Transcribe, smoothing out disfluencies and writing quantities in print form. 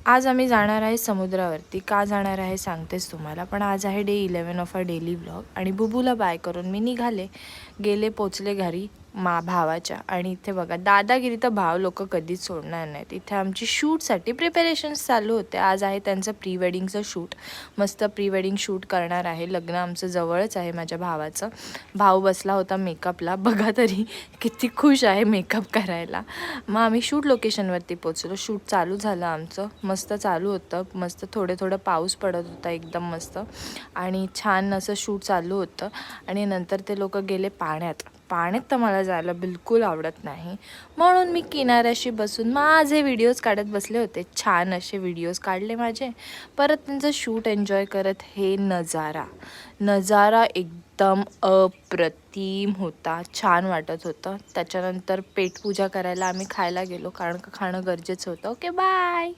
आज आम्ही जाणार आहे समुद्रावरती. का जाणार आहे सांगतेच तुम्हाला. पण आज आहे day 11 of a daily vlog आणि बुबूला बाय करून मी निघाले. पोचले घरी भावाच्या. आणि इथे बघा दादागिरी तर भाव लोक कधीच सोडणार नाहीत. इथे आमची शूटसाठी प्रिपरेशन्स चालू होते. आज आहे त्यांचं प्री वेडिंगचं शूट. मस्त प्री वेडिंग शूट करणार आहे. लग्न आमचं जवळच आहे माझ्या भावाचं. भाऊ बसला होता मेकअपला. बघा तरी किती खुश आहे मेकअप करायला. मग आम्ही शूट लोकेशनवरती पोचलो. शूट चालू झालं आमचं. मस्त चालू होतं. मस्त थोडं पाऊस पडत होता एकदम मस्त. आणि छान असं शूट चालू होतं. आणि नंतर ते लोक गेले पाण्यात तर मला जायला बिलकुल आवडत नाही. म्हणून मी किनाऱ्याशी बसून माझे व्हिडिओज काढत बसले होते. छान असे व्हिडिओज काढले माझे. परत त्यांचं शूट एन्जॉय करत हे नजारा एकदम अप्रतिम होता. छान वाटत होतं. त्याच्यानंतर पेटपूजा करायला आम्ही खायला गेलो, कारण का खाणं गरजेचं होतं. Okay bye.